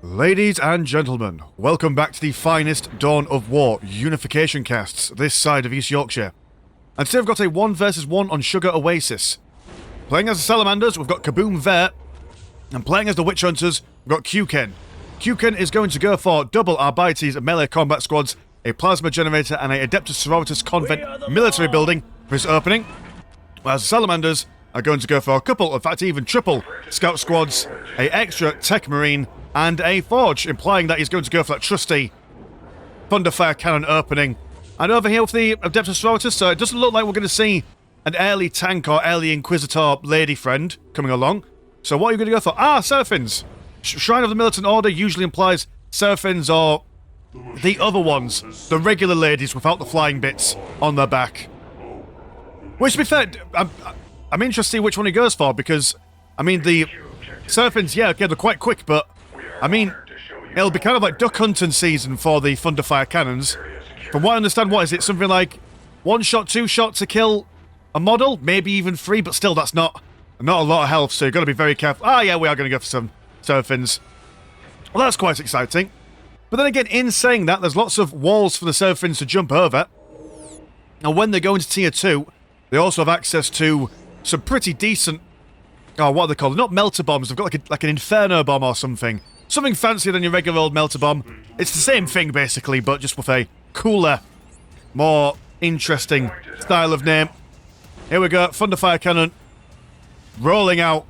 Ladies and gentlemen, welcome back to the finest Dawn of War Unification casts this side of East Yorkshire. And today we've got a 1 versus 1 on Sugar Oasis. Playing as the Salamanders, we've got Kaboom there. And playing as the Witch Hunters, we've got Neuken. Neuken is going to go for double Arbites melee combat squads, a plasma generator and a Adeptus Sororitas convent military building for his opening. Whereas the Salamanders are going to go for a couple, in fact even triple, scout squads, a extra tech marine, and a forge, implying that he's going to go for that trusty Thunderfire cannon opening. And over here with the Adeptus Sororitas, so it doesn't look like we're going to see an early tank or early Inquisitor lady friend coming along. So what are you going to go for? Ah, Seraphins! Shrine of the Militant Order usually implies Seraphins or the other ones, the regular ladies without the flying bits on their back. Which, to be fair, I'm interested to see which one he goes for, because, I mean, the Seraphins, yeah, okay, they're quite quick, but I mean, it'll be kind of like duck hunting season for the Thunderfire cannons. From what I understand, what is it? Something like 1 shot, 2 shot to kill a model? Maybe even 3, but still, that's not a lot of health, so you've got to be very careful. Ah, yeah, we are going to go for some Seraphins. Well, that's quite exciting. But then again, in saying that, there's lots of walls for the Seraphins to jump over. And when they go into Tier 2, they also have access to some pretty decent... Oh, what are they called? They're not melter bombs. They've got like an Inferno bomb or something. Something fancier than your regular old melter bomb. It's the same thing, basically, but just with a cooler, more interesting style of name. Here we go. Thunderfire cannon. Rolling out.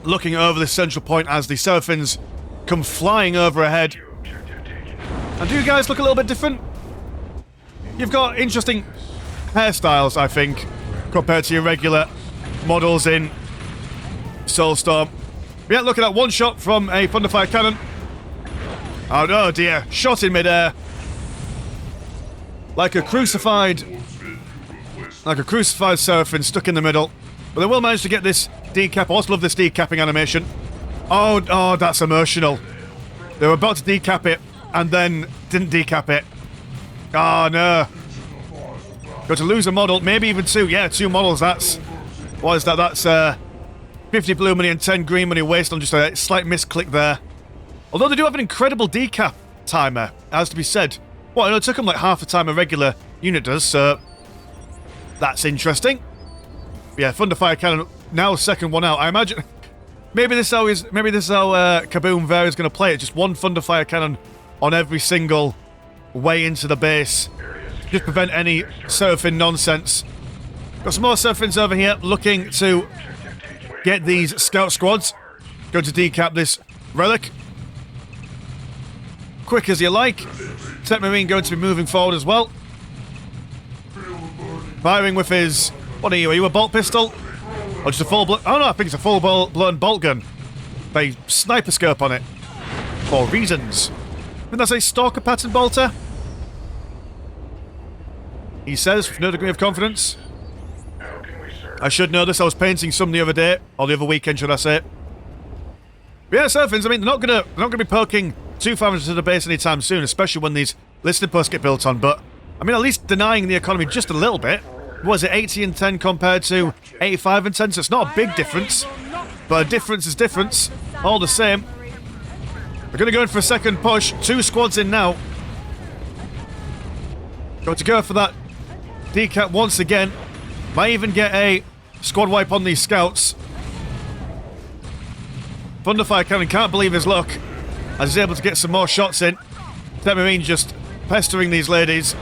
Looking over this central point as the Seraphins come flying over ahead. And do you guys look a little bit different? You've got interesting hairstyles, I think, compared to your regular models in Soulstorm. Yeah, look at that, 1 shot from a Thunderfire cannon. Oh no, dear. Shot in midair. Like a crucified Seraphim stuck in the middle. But they will manage to get this decap. I also love this decapping animation. Oh, that's emotional. They were about to decap it, and then didn't decap it. Oh, no. Got to lose a model, maybe even 2. Yeah, 2 models, that's... What is that? That's 50 blue money and 10 green money wasted on just a slight misclick there. Although they do have an incredible decap timer, as to be said. Well, it took them like half the time a regular unit does, so... That's interesting. Yeah, Thunderfire cannon, now second one out. I imagine... Maybe this is how Kaboom there is going to play it. Just 1 Thunderfire cannon on every single way into the base. Just prevent any Seraphim nonsense. Got some more Seraphins over here looking to get these scout squads. Going to decap this relic. Quick as you like. Tech Marine going to be moving forward as well. Firing with his... What are you? Are you a bolt pistol? Or just a full blown... Oh no, I think it's a full blown bolt gun. With a sniper scope on it. For reasons. I think that's a stalker pattern bolter. He says, with no degree of confidence. I should know this. I was painting some the other day, or the other weekend, should I say? But yeah, Seraphins, I mean, they're not gonna be poking too far into the base anytime soon, especially when these listed posts get built on. But I mean, at least denying the economy just a little bit. Was it 80 and 10 compared to 85 and 10? So it's not a big difference, but a difference is difference. All the same. We're gonna go in for a second push. 2 squads in now. Going to go for that decap once again. Might even get a squad wipe on these scouts. Thunderfire cannon can't believe his luck as he's able to get some more shots in. Tech Marine just pestering these ladies.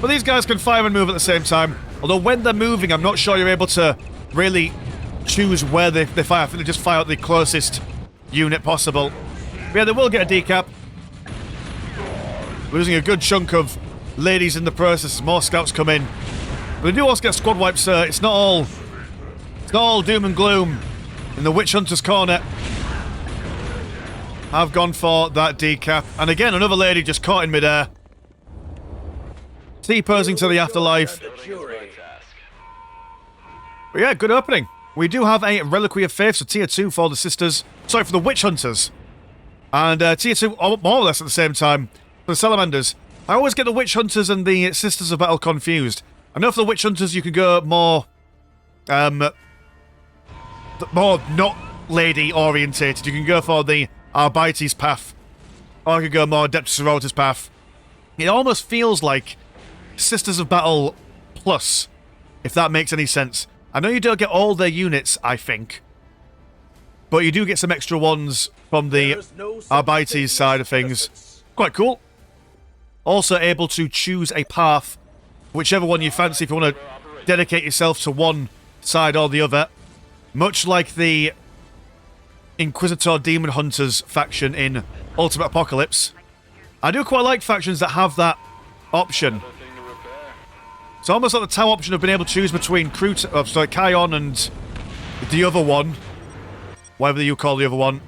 But these guys can fire and move at the same time. Although when they're moving, I'm not sure you're able to really choose where they fire. I think they just fire at the closest unit possible. But yeah, they will get a decap. Losing a good chunk of ladies in the process as more scouts come in. But they do also get squad wipes, so it's not all doom and gloom in the Witch Hunter's corner. I've gone for that decap. And again, another lady just caught in midair. T-posing to the afterlife. But yeah, good opening. We do have a Reliquary of Faith, so Tier 2 for the Sisters. Sorry, for the Witch Hunters. And Tier 2, more or less at the same time, for the Salamanders. I always get the Witch Hunters and the Sisters of Battle confused. I know for the Witch Hunters you could go more not lady orientated. You can go for the Arbites path. Or I could go more Adeptus Sororitas path. It almost feels like Sisters of Battle Plus, if that makes any sense. I know you don't get all their units, I think. But you do get some extra ones from the Arbites side of things. Quite cool. Also able to choose a path, whichever one you fancy, if you want to dedicate yourself to one side or the other. Much like the Inquisitor Demon Hunters faction in Ultimate Apocalypse. I do quite like factions that have that option. It's almost like the Tau option of being able to choose between Kion and the other one. Whatever you call the other one.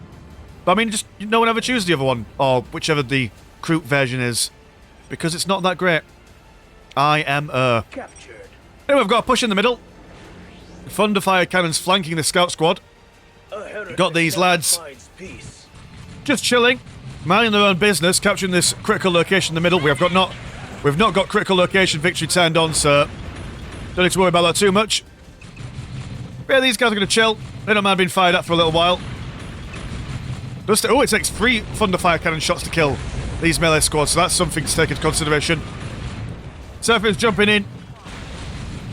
But I mean, just no one ever chooses the other one. Or whichever the Kroot version is. Because it's not that great. I am captured. Anyway, we've got a push in the middle. Thunderfire cannons flanking the scout squad. Got these lads just chilling, minding their own business, capturing this critical location in the middle. We've not got critical location victory turned on, so don't need to worry about that too much. But yeah, these guys are going to chill. They don't mind being fired at for a little while. It takes 3 Thunderfire cannon shots to kill these melee squads, so that's something to take into consideration. Surfers jumping in,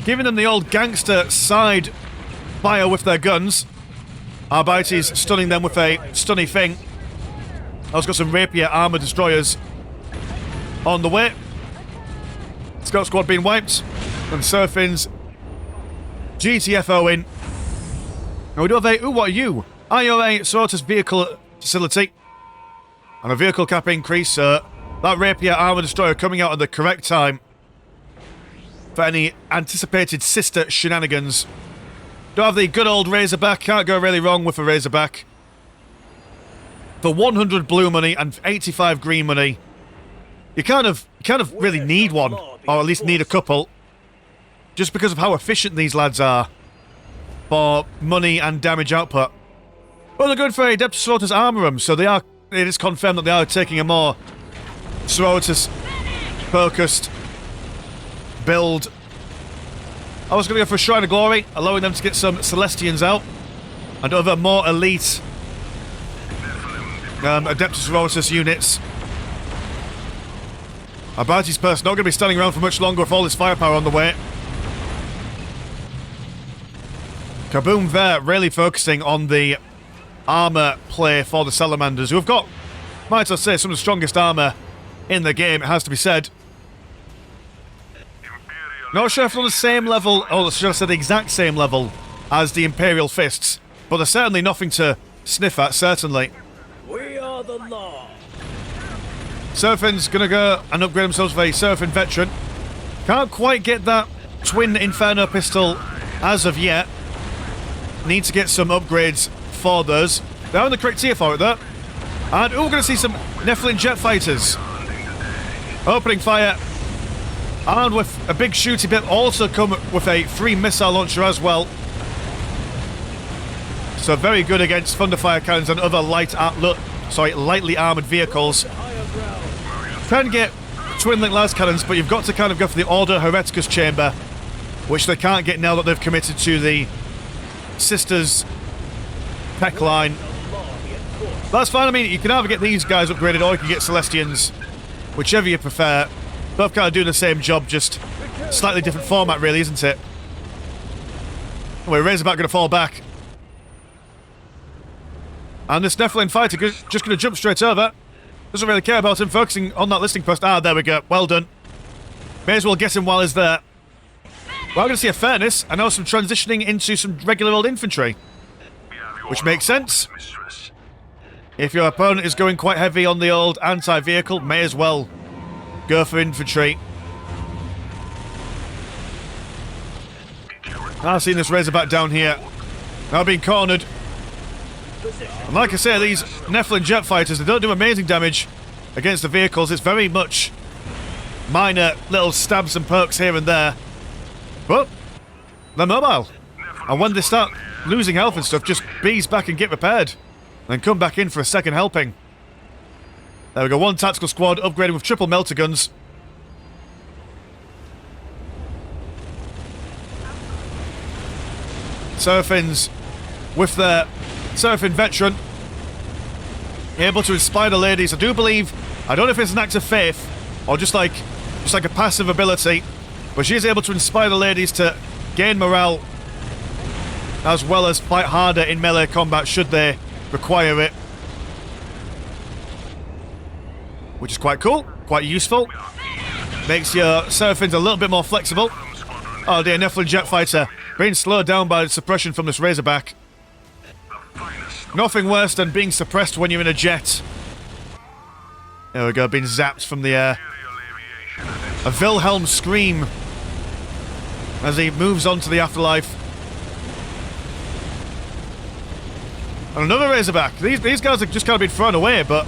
giving them the old gangster side fire with their guns. Arbites stunning them with a stunny thing. I've got some rapier armor destroyers on the way. Scout squad being wiped. And Surfins GTFO in. And we do have a... Ooh, what are you? Are you a Sororitas vehicle facility? And a vehicle cap increase, so that rapier armor destroyer coming out at the correct time for any anticipated sister shenanigans. Do have the good old Razorback. Can't go really wrong with a Razorback. For 100 blue money and 85 green money, you kind of really need one, or at least need a couple, just because of how efficient these lads are for money and damage output. Well, they're going for a Adeptus Sororitas Armorum, so it is confirmed that they are taking a more Sororitas focused build. I was going to go for a Shrine of Glory, allowing them to get some Celestians out and other more elite Adeptus Sororitas units. Arbites person not going to be standing around for much longer with all this firepower on the way. Kaboom there, really focusing on the armor play for the Salamanders, who have got, might I say, some of the strongest armor in the game, it has to be said. Not sure if they're on the same level, or should I say the exact same level as the Imperial Fists, but they're certainly nothing to sniff at, certainly. We are the law. Surfin's gonna go and upgrade themselves with a Surfin Veteran. Can't quite get that twin Inferno pistol as of yet. Need to get some upgrades for those. They're on the correct tier for it though. And we're gonna see some Nephilim jet fighters opening fire. And with a big shooty bit, also come with a free missile launcher as well. So very good against Thunderfire cannons and other lightly armoured vehicles. Can get twin link las cannons, but you've got to kind of go for the Order Hereticus chamber, which they can't get now that they've committed to the Sisters tech line. That's fine. I mean, you can either get these guys upgraded or you can get Celestians, whichever you prefer. Both kind of doing the same job, just slightly different format, really, isn't it? Anyway, Razorback going to fall back. And this Nephilim fighter just going to jump straight over. Doesn't really care about him, focusing on that listing post. Ah, there we go. Well done. May as well get him while he's there. Well, I'm going to see a Furnace, and now some transitioning into some regular old infantry. Which makes sense. If your opponent is going quite heavy on the old anti-vehicle, may as well go for infantry. I've seen this Razorback down here. Now being cornered. And like I say, these Nephilim jet fighters, they don't do amazing damage against the vehicles. It's very much minor little stabs and pokes here and there. But they're mobile. And when they start losing health and stuff, just bees back and get repaired. Then come back in for a second helping. There we go, one tactical squad upgraded with triple melter guns. Serafins with their Serafin Veteran. able to inspire the ladies. I do believe, I don't know if it's an act of faith or just like a passive ability, but she is able to inspire the ladies to gain morale as well as fight harder in melee combat should they require it. Which is quite cool, quite useful. Makes your Seraphins a little bit more flexible. Oh dear, Nephilim jet fighter being slowed down by the suppression from this Razorback. Nothing worse than being suppressed when you're in a jet. There we go, being zapped from the air. A Wilhelm scream as he moves on to the afterlife. And another Razorback. These guys have just kind of been thrown away, but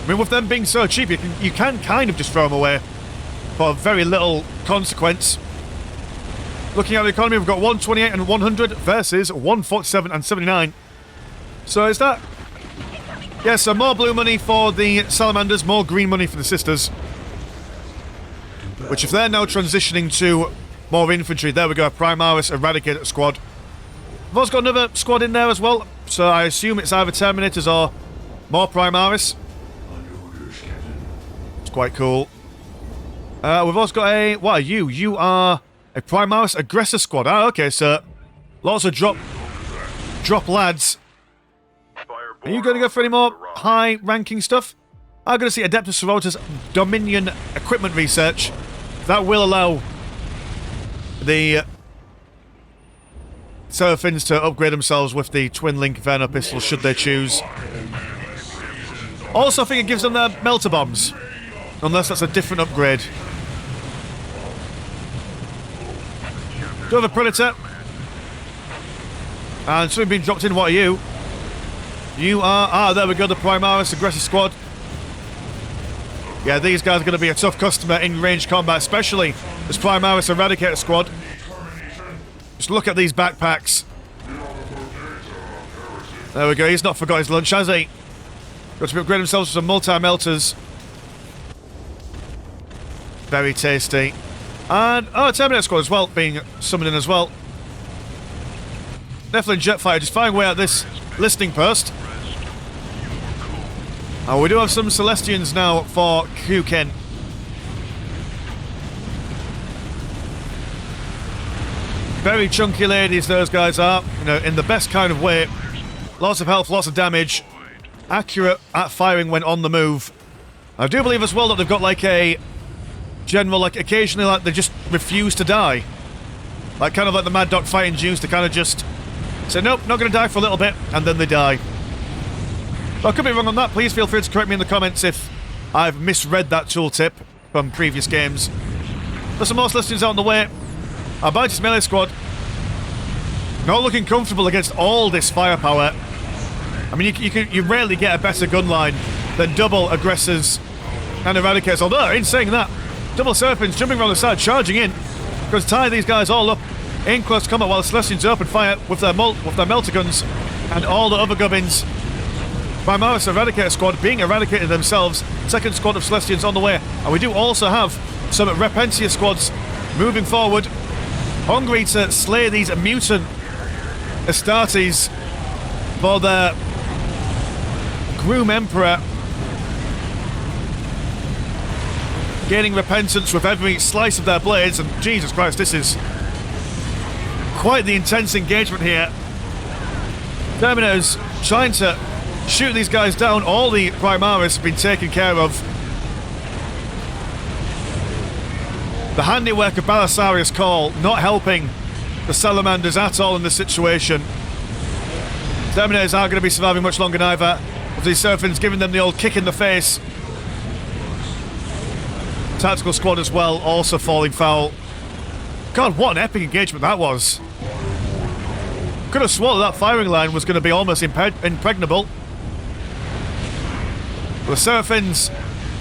I mean, with them being so cheap, you can kind of just throw them away for very little consequence. Looking at the economy, we've got 128 and 100 versus 147 and 79. So is that... Yeah, so more blue money for the Salamanders, more green money for the Sisters. Which if they're now transitioning to more infantry, there we go, Primaris Eradicator squad. We've also got another squad in there as well, so I assume it's either Terminators or more Primaris. It's quite cool. We've also got a... What are you? You are a Primaris Aggressor squad. Ah, okay, so lots of drop lads. Are you going to go for any more high-ranking stuff? I'm going to see Adeptus Sororitas Dominion equipment research. That will allow the Seraphins to upgrade themselves with the twin-link Inferno pistol should they choose. Also, I think it gives them their melter bombs, unless that's a different upgrade. Do have a Predator. And something being dropped in. What are you? You are... Ah, there we go, the Primaris Aggressor Squad. Yeah, these guys are going to be a tough customer in range combat, especially this Primaris Eradicator Squad. Just look at these backpacks. There we go, he's not forgot his lunch, has he? Got to upgrade themselves with some multi-melters. Very tasty. And, oh, Terminator Squad as well, being summoned in as well. Nephilim Jetfighter just firing away at this listening post. Oh, we do have some Celestians now for Keuken. Very chunky ladies, those guys are. You know, in the best kind of way. Lots of health, lots of damage. Accurate at firing when on the move. I do believe as well that they've got like a general, like occasionally like they just refuse to die. Like kind of like the Mad Dog fighting Jews, to kind of just say, nope, not going to die for a little bit, and then they die. I could be wrong on that. Please feel free to correct me in the comments if I've misread that tooltip from previous games. There's some more Celestians out on the way. Our Baitis melee squad not looking comfortable against all this firepower. I mean, you rarely get a better gun line than double aggressors and eradicators. Although, in saying that, double Seraphins jumping around the side, charging in, because tie these guys all up in close combat while the Celestians open fire with their melter guns and all the other gubbins. Primaris Eradicator squad being eradicated themselves. Second squad of Celestians on the way. And we do also have some Repentia squads moving forward, hungry to slay these mutant Astartes for their Groom Emperor, gaining repentance with every slice of their blades. And Jesus Christ, this is quite the intense engagement here. Terminators trying to shoot these guys down. All the Primaris have been taken care of. The handiwork of Belisarius Cawl not helping the Salamanders at all in this situation. Terminators aren't going to be surviving much longer neither, with these Seraphins giving them the old kick in the face. Tactical squad as well, also falling foul. God, what an epic engagement that was. Could have sworn that firing line was going to be almost impregnable. The Seraphins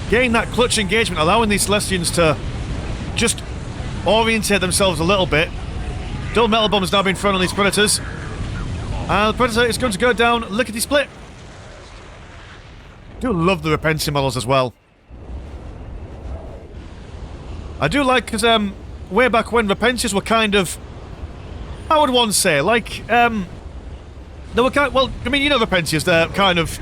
getting that clutch engagement, allowing these Celestians to just orientate themselves a little bit. Dual metal bombs now being thrown on these Predators. And the Predator is going to go down lickety-split. I do love the Repentia models as well. I do like, because way back when Repentias were kind of, I would once say, like, they were kind of, well, I mean, you know Repentias, they're kind of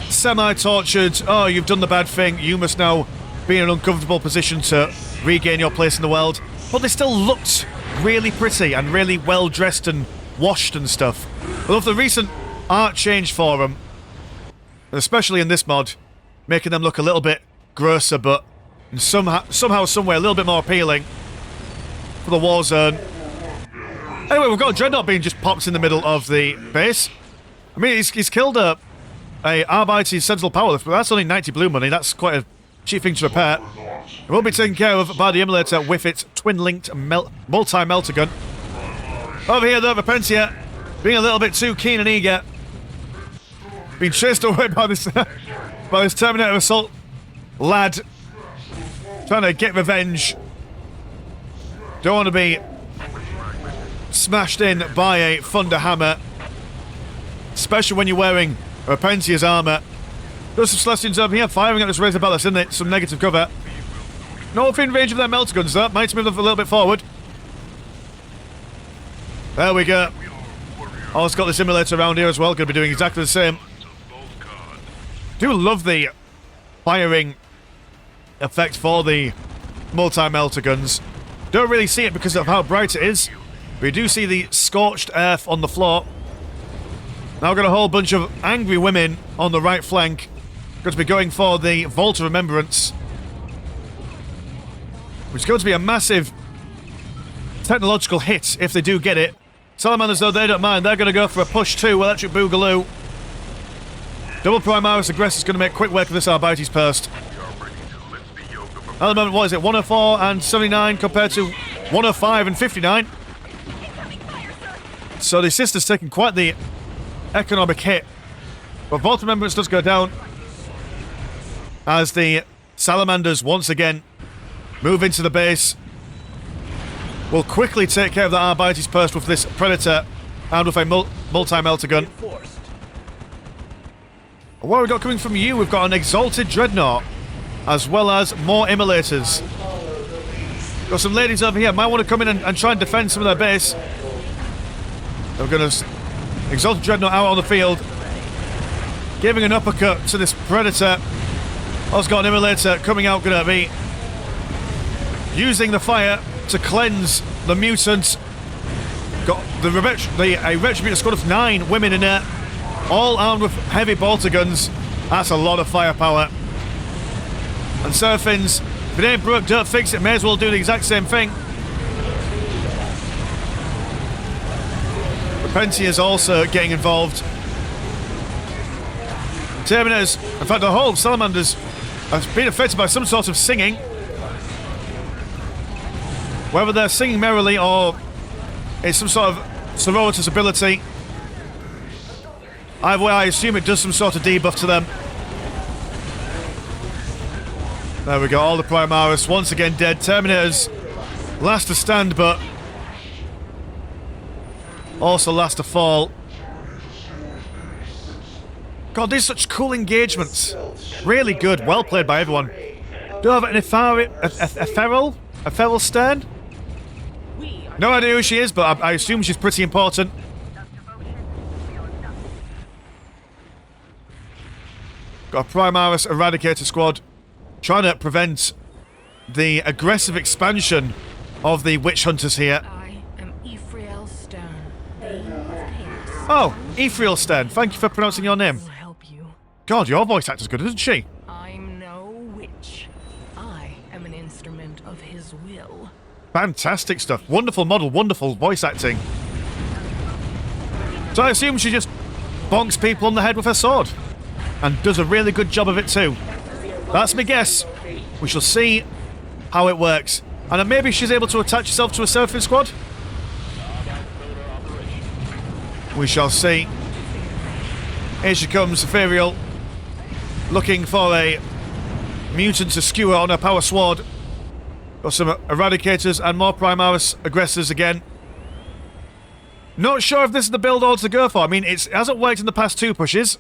semi-tortured, oh, you've done the bad thing, you must now be in an uncomfortable position to regain your place in the world. But they still looked really pretty and really well-dressed and washed and stuff. I love the recent art change for them, especially in this mod, making them look a little bit grosser, but somehow, somewhere, a little bit more appealing for the war zone. Anyway, we've got a Dreadnought being just popped in the middle of the base. I mean, he's killed a Arbiter's Sentinel Powerlift, but that's only 90 blue money. That's quite a cheap thing to repair. It will be taken care of by the Emulator with its twin-linked multi-melter gun. Over here, though, Repentia being a little bit too keen and eager. Being chased away by this Terminator Assault lad. Trying to get revenge. Don't want to be smashed in by a Thunder Hammer. Especially when you're wearing Repentia's armour. There's some Celestians over here firing at this Razor Ballast, isn't it? Some negative cover. Not within range of their melter guns, though. Might move them a little bit forward. There we go. Also got the simulator around here as well. Going to be doing exactly the same. Do love the firing effect for the multi-melter guns. Don't really see it because of how bright it is. We do see the scorched earth on the floor. Now we've got a whole bunch of angry women on the right flank. Going to be going for the Vault of Remembrance, which is going to be a massive technological hit if they do get it. Salamanders, though, they don't mind. They're going to go for a push 2 Electric Boogaloo. Double Primaris Aggressor is going to make quick work of this Arbites Post. At the moment, what is it? 104 and 79 compared to 105 and 59. So the Sister's taking quite the economic hit. But Vault of Remembrance does go down as the Salamanders once again move into the base. We'll quickly take care of the Arbites Post with this Predator and with a multi-melter gun. What have we got coming from you? We've got an Exalted Dreadnought, as well as more Immolators. Got some ladies over here. Might want to come in and try and defend some of their base. We're going to Exalted Dreadnought out on the field, giving an uppercut to this Predator. Also got an Immolator coming out, going to be using the fire to cleanse the mutants. Got a Retribution squad of 9 women in there, all armed with heavy bolter guns. That's a lot of firepower. And Seraphins, if it ain't broke, don't fix it. May as well do the exact same thing. Repentia is also getting involved. Terminators, in fact, the whole Salamanders have been affected by some sort of singing. Whether they're singing merrily or it's some sort of sororitas ability. Either way, I assume it does some sort of debuff to them. There we go, all the Primaris once again dead. Terminators last to stand, but also last to fall. God, these are such cool engagements. Really good, well played by everyone. Do I have an Ethereal Stern? No idea who she is, but I assume she's pretty important. Got a Primaris Eradicator squad trying to prevent the aggressive expansion of the witch hunters here. I am Ephrael Stern. Oh, Ephrael Stern. Thank you for pronouncing your name. Will help you. God, your voice actor's good, isn't she? I'm no witch. I am an instrument of his will. Fantastic stuff. Wonderful model, wonderful voice acting. So I assume she just bonks people on the head with her sword. And does a really good job of it too. That's my guess. We shall see how it works. And then maybe she's able to attach herself to a Seraphim squad? We shall see. Here she comes, Ethereal. Looking for a mutant to skewer on her power sword. Got some Eradicators and more Primaris Aggressors again. Not sure if this is the build order to go for. I mean, it hasn't worked in the past 2 pushes.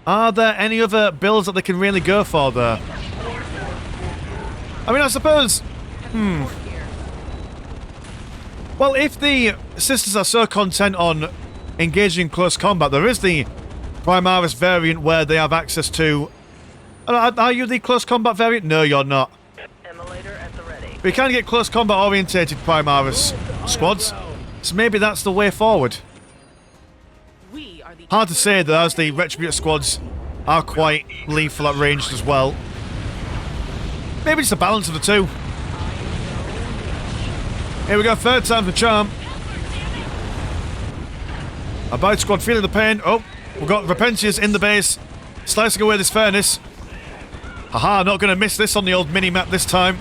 Are there any other builds that they can really go for there? I mean, I suppose... Well, if the Sisters are so content on engaging in close combat, there is the Primaris variant where they have access to... Are you the close combat variant? No, you're not. Emulator at the ready. But you can get close combat orientated Primaris squads, so maybe that's the way forward. We are the Hard to say that as the Retributor squads are quite lethal at ranged as well. Maybe it's the balance of the two. Here we go, third time's the charm. A bite squad feeling the pain. Oh, we've got Repentias in the base, slicing away this furnace. Haha, not going to miss this on the old mini-map this time.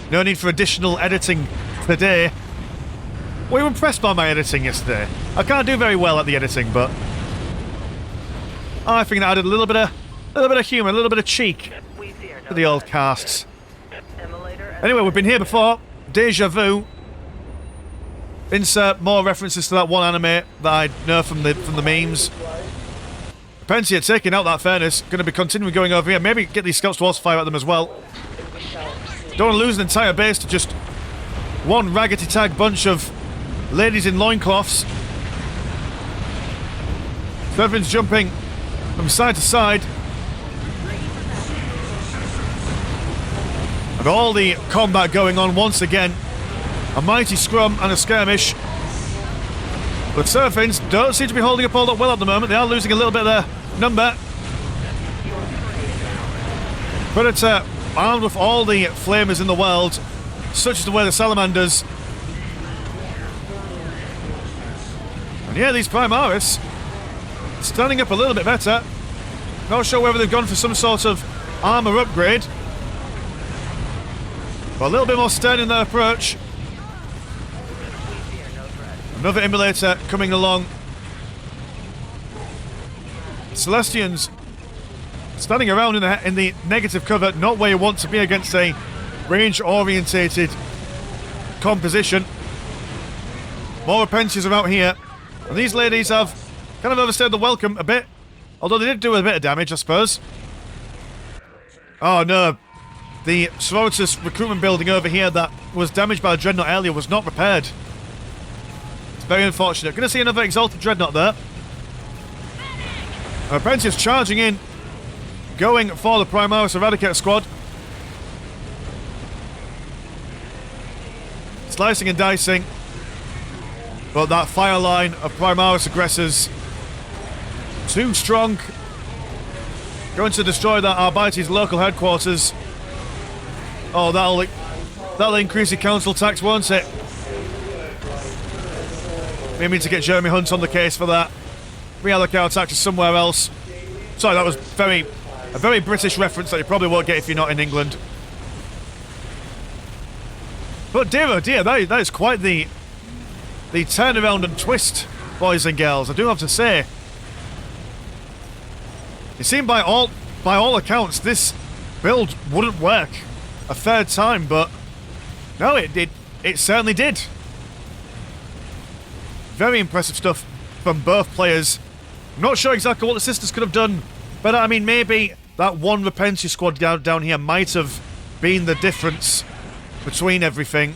No need for additional editing today. Were you impressed by my editing yesterday? I can't do very well at the editing, but I think I added a little bit of humour, a little bit of cheek We fear no to the old threat. casts. Emulator at Anyway, we've been here before. Deja vu. Insert more references to that one anime that I know from the memes. Pensia taking out that furnace. Going to be continuing going over here. Maybe get these scouts to also fire at them as well. Don't want to lose an entire base to just one raggedy tag bunch of ladies in loincloths. So everyone's jumping from side to side. And all the combat going on once again. A mighty scrum and a skirmish. But Seraphians don't seem to be holding up all that well at the moment. They are losing a little bit of their number. Predator, armed with all the flamers in the world, such as the way the Salamanders. And yeah, these Primaris standing up a little bit better. Not sure whether they've gone for some sort of armour upgrade. But a little bit more stern in their approach. Another emulator coming along. Celestians standing around in the negative cover, not where you want to be against a range-orientated composition. More Repentias are out here. And these ladies have kind of overstayed the welcome a bit. Although they did do a bit of damage, I suppose. Oh no. The Sororitas recruitment building over here that was damaged by a Dreadnought earlier was not repaired. It's very unfortunate. Going to see another Exalted Dreadnought there. Repentia's charging in. Going for the Primaris Eradicator squad. Slicing and dicing. But that fire line of Primaris aggressors, too strong. Going to destroy that Arbites local headquarters. Oh, that'll increase the council tax, won't it? We need to get Jeremy Hunt on the case for that. Reallocate our taxes somewhere else. Sorry, that was a very British reference that you probably won't get if you're not in England. But dear oh dear, that is quite the turnaround and twist, boys and girls, I do have to say. It seemed by all accounts this build wouldn't work a third time, but no, it certainly did. Very impressive stuff from both players. I'm not sure exactly what the sisters could have done, but I mean, maybe that one Repentia squad down here might have been the difference between everything.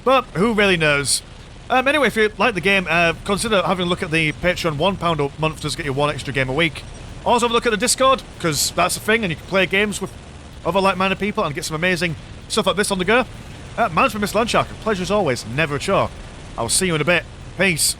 But who really knows? Anyway, if you like the game, consider having a look at the Patreon. £1 a month does get you one extra game a week. Also have a look at the Discord, because that's a thing, and you can play games with other like-minded people and get some amazing stuff like this on the go. Man's from Miss Landshark, a pleasure as always, never a chore. I'll see you in a bit. Peace.